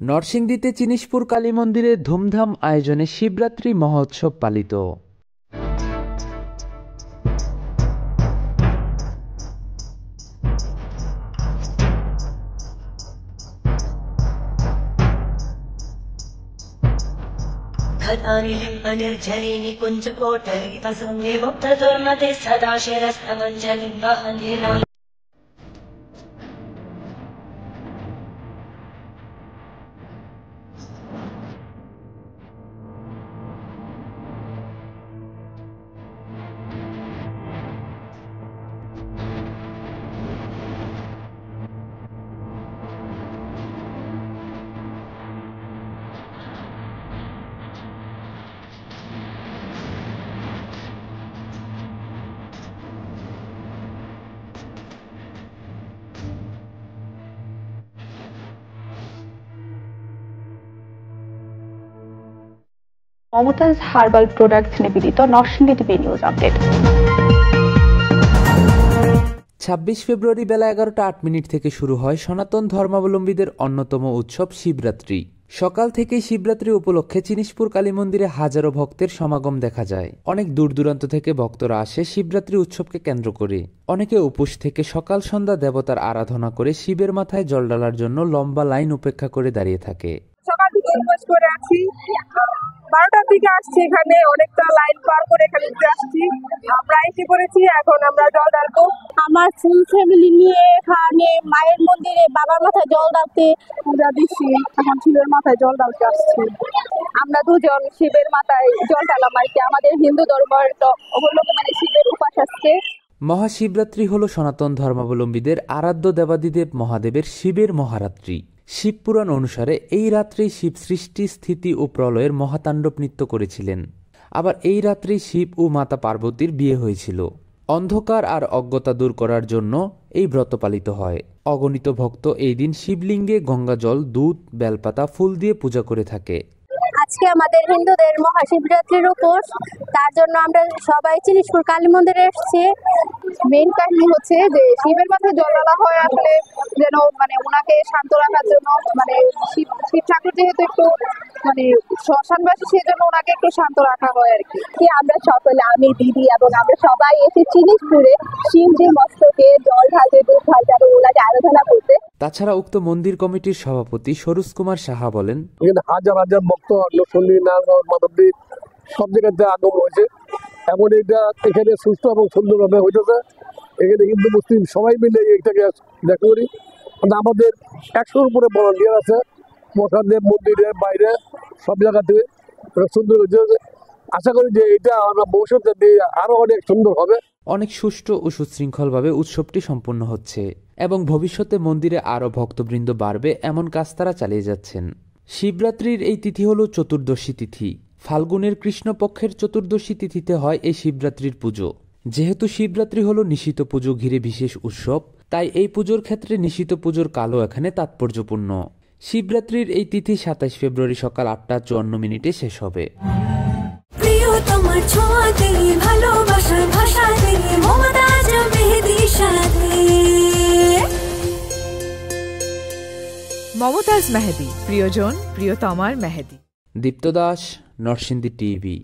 নরসিংদীতে চিনিশপুর কালী মন্দিরে ধুমধাম আয়োজনে শিবরাত্রি মহোৎসব পালিত। মমতাজ হার্বাল প্রোডাক্টস নিবেদিত নরসিংদী টিভি নিউজ আপডেট। ২৬ ফেব্রুয়ারি বেলা ১১টা ৮ মিনিট থেকে শুরু হয় সনাতন ধর্মাবলম্বীদের অন্যতম উৎসব শিবরাত্রি। সকাল থেকেই শিবরাত্রি উপলক্ষে চিনিশপুর কালী মন্দিরে হাজারো ভক্তের সমাগম দেখা যায়। অনেক দূর দূরান্ত থেকে ভক্তরা আসে শিবরাত্রি উৎসবকে কেন্দ্র করে। অনেকে উপোস থেকে সকাল সন্ধ্যা দেবতার আরাধনা করে শিবের মাথায় জল ঢালার জন্য লম্বা লাইন উপেক্ষা করে দাঁড়িয়ে থাকে। সকাল থেকে উপোস করে আছি, 12টার দিকে আসছি, এখানে অনেকটা লাইন পার করে এখানে আসছি। আমরা এসে পড়েছি, এখন আমরা জল ঢালবো। আমার ফুল ফ্যামিলি নিয়ে এখানে মায়ের মন্দিরে বাবার মাথায় জল ঢালতে পূজা দিচ্ছি, এখন শিবের মাথায় জল ঢালতে আসছি। আমরা দুজন শিবের মাথায় জল ঢালাম আর কি। আমাদের হিন্দু ধর্মের অবলম্বনে শিবের উপাস আছে। মহাশিবরাত্রি হল সনাতন ধর্মাবলম্বীদের আরাধ্য দেবাদিদেব মহাদেবের শিবের মহারাত্রি। শিবপুরাণ অনুসারে এই রাত্রে শিব সৃষ্টি, স্থিতি ও প্রলয়ের মহাতাণ্ডব নৃত্য করেছিলেন। আবার এই রাত্রে শিব ও মাতা পার্বতীর বিয়ে হয়েছিল। অন্ধকার আর অজ্ঞতা দূর করার জন্য এই ব্রত পালিত হয়। অগণিত ভক্ত এই দিন শিবলিঙ্গে গঙ্গাজল, দুধ, বেলপাতা, ফুল দিয়ে পূজা করে থাকে। আজকে আমাদের হিন্দুদের মহাশিবরাত্রির উপোস, তার জন্য আমরা সবাই চিনিশপুর কালী মন্দিরে এসেছি। মেইন কাহিনী হচ্ছে যে শিবের মাথায় জল ঢালা হয় আসলে যেন ওনাকে শান্ত রাখার জন্য, শিব ঠাকুর যেহেতু একটু শ্মশানবাসী, সেই জন্য ওনাকে একটু শান্ত রাখা হয় আর কি। আমরা সকলে, আমি, দিদি এবং আমরা সবাই এসে চিনিশপুরে শিবজির মস্তকে জল ঢালতে, দুধ ঢালতে এবং ওনাকে আরাধনা করতে। তাছাড়া উক্ত মন্দির কমিটির সভাপতি সরোজ কুমার সাহা বলেন, হাজার হাজার ভক্ত নরসিংদী, নারায়ণগঞ্জ, মাধবদী সব জায়গাতে আগমন হয়েছে। এখন এটা এখানে সুস্থ এবং সুন্দরভাবে হইতেছে। এখানে হিন্দু মুসলিম সবাই মিলে এইটাকে দেখা করি। আমাদের 100-র উপরে ভলান্টিয়ার আছে, মশাদের মন্দিরের বাইরে সব জায়গাতে সুন্দর হয়েছে। আশা করি যে এটা আমরা ভবিষ্যতে আরো অনেক সুন্দর হবে। অনেক সুষ্ঠু ও সুশৃঙ্খলভাবে উৎসবটি সম্পন্ন হচ্ছে এবং ভবিষ্যতে মন্দিরে আরও ভক্তবৃন্দ বাড়বে এমন কাজ তারা চালিয়ে যাচ্ছেন। শিবরাত্রির এই তিথি হল চতুর্দশী তিথি। ফাল্গুনের কৃষ্ণপক্ষের চতুর্দশী তিথিতে হয় এই শিবরাত্রির পুজো। যেহেতু শিবরাত্রি হল নিশিত পুজো ঘিরে বিশেষ উৎসব, তাই এই পুজোর ক্ষেত্রে নিশিত পুজোর কালও এখানে তাৎপর্যপূর্ণ। শিবরাত্রির এই তিথি 27 ফেব্রুয়ারি সকাল 8টা 54 মিনিটে শেষ হবে। মমতাজ মেহেদি, প্রিয়জন প্রিয়তমার মেহেদি। দীপ্ত দাস, নরসিংদী টিভি।